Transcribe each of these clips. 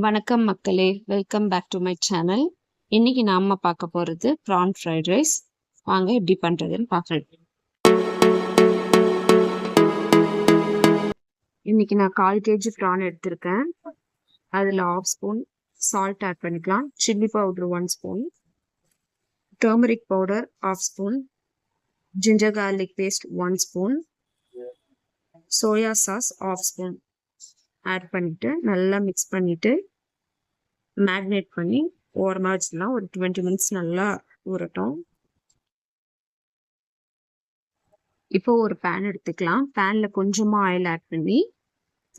வணக்கம் மக்களே, welcome back to my channel. இன்னைக்கு நாம பார்க்க போறது ப்ரான் ஃப்ரைட் ரைஸ். வாங்க எப்படி பண்றதுன்னு பார்க்கலாம். இன்னைக்கு நான் 1/4 kg ப்ரான் எடுத்திருக்கேன். அதில் 1/2 ஸ்பூன் சால்ட் ஆட் பண்ணிக்கலாம். Chilli powder 1 spoon, turmeric powder 1/2 spoon, ginger garlic paste 1 spoon, soya sauce 1/2 spoon add பண்ணிட்டு நல்லா மிக்ஸ் பண்ணிட்டு மேக்னேட் பண்ணி ஓரமாக வச்சுக்கலாம். ஒரு 20 மினிட்ஸ் நல்லா ஊறட்டும். இப்போ ஒரு பேன் எடுத்துக்கலாம். பேனில் கொஞ்சமாக ஆயில் ஆட் பண்ணி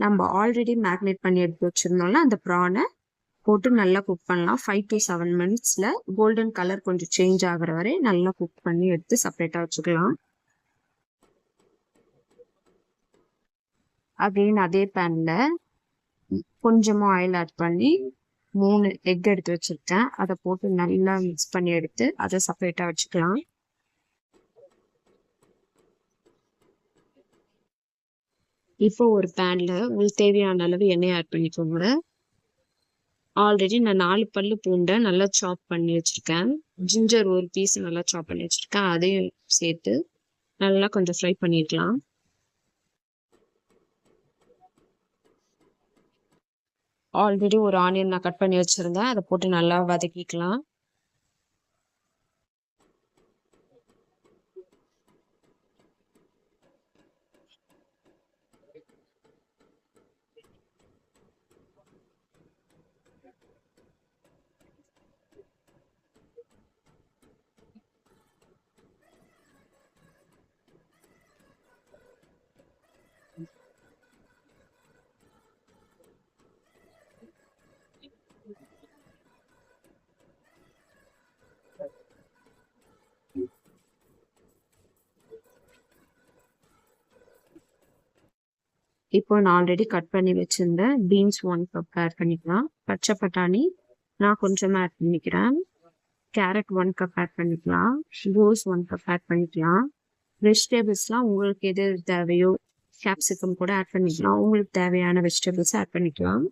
நம்ம ஆல்ரெடி மேக்னேட் பண்ணி எடுத்து வச்சிருந்தோம்ல அந்த ப்ரானை போட்டு நல்லா குக் பண்ணலாம். 5 to 7 மினிட்ஸில் கோல்டன் கலர் கொஞ்சம் சேஞ்ச் ஆகிற வரை நல்லா குக் பண்ணி எடுத்து செப்பரேட்டாக வச்சுக்கலாம். அகெயின் அதே பேனில் கொஞ்சமாக ஆயில் ஆட் பண்ணி 3 எக் எடுத்து வச்சிருக்கேன். அதை போட்டு நல்லா மிக்ஸ் பண்ணி எடுத்து அதை செப்பரேட்டாக வச்சுக்கலாம். இப்போ ஒரு பேனில் உங்களுக்கு தேவையான அளவு எண்ணெய் ஆட் பண்ணிக்கோங்க. ஆல்ரெடி நான் 4 பல்லு பூண்டை நல்லா சாப் பண்ணி வச்சுருக்கேன். ஜிஞ்சர் ஒரு பீஸ் நல்லா சாப் பண்ணி வச்சுருக்கேன். அதையும் சேர்த்து நல்லா கொஞ்சம் ஃப்ரை பண்ணிக்கலாம். ஆல்ரெடி ஒரு ஆனியன் நான் கட் பண்ணி வச்சுருந்தேன். அதை போட்டு நல்லா வதக்கிக்கலாம். இப்போ நான் ஆல்ரெடி கட் பண்ணி வச்சிருந்தேன் பீன்ஸ் 1 கப் ஆட் பண்ணிக்கலாம். பச்சை பட்டாணி நான் கொஞ்சமாக ஆட் பண்ணிக்கிறேன். கேரட் 1 கப் ஆட் பண்ணிக்கலாம். கோஸ் 1 கப் ஆட் பண்ணிக்கலாம். வெஜிடபிள்ஸ்லாம் உங்களுக்கு எது தேவையோ கேப்சிகம் கூட ஆட் பண்ணிக்கலாம். உங்களுக்கு தேவையான வெஜிடபிள்ஸ் ஆட் பண்ணிக்கலாம்.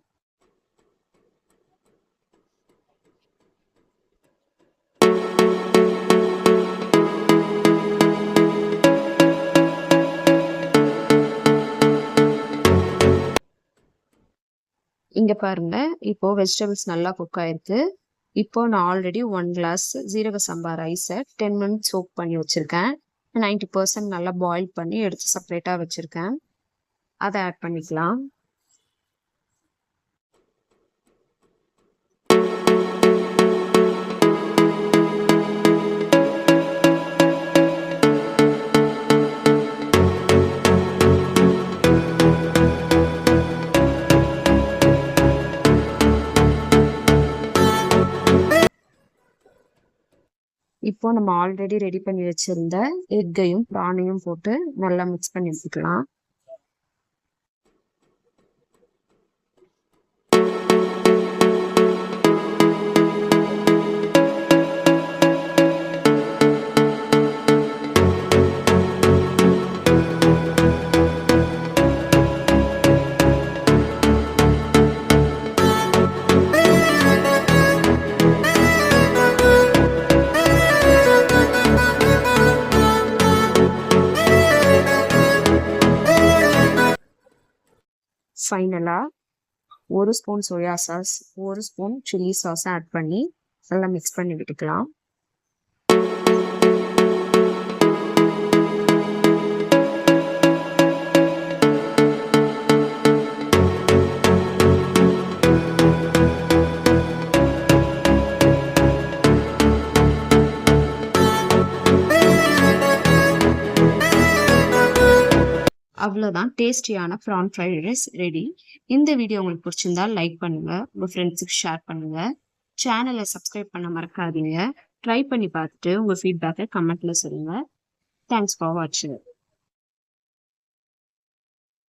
இங்கே பாருங்க, இப்போ வெஜிடபிள்ஸ் நல்லா குக் ஆயிருக்கு. இப்போ நான் ஆல்ரெடி 1 கிளாஸ் ஜீரக சம்பா ரைஸை 10 மினிட்ஸ் சோக் பண்ணி வச்சுருக்கேன். 90% நல்லா பாயில் பண்ணி எடுத்து செப்பரேட்டாக வச்சுருக்கேன். அதை ஆட் பண்ணிக்கலாம். இப்போ நம்ம ஆல்ரெடி ரெடி பண்ணி வச்சிருந்த எக்கையும் ப்ரானையும் போட்டு நல்லா மிக்ஸ் பண்ணி எடுத்துக்கலாம். ஃபைனலாக 1 spoon soya sauce, 1 spoon chilli sauce add பண்ணி நல்லா மிக்ஸ் பண்ணி விட்டுக்கலாம். அவ்வளோதான், டேஸ்டியான ப்ரான் ஃப்ரைட் ரைஸ் ரெடி. இந்த வீடியோ உங்களுக்கு பிடிச்சிருந்தா லைக் பண்ணுங்க, உங்கள் ஃப்ரெண்ட்ஸுக்கு ஷேர் பண்ணுங்க, சேனலை சப்ஸ்கிரைப் பண்ண மறக்காதீங்க. ட்ரை பண்ணி பார்த்துட்டு உங்கள் ஃபீட்பேக்கை கமெண்ட்ல சொல்லுங்க. தேங்க்ஸ் ஃபார் வாட்சிங்.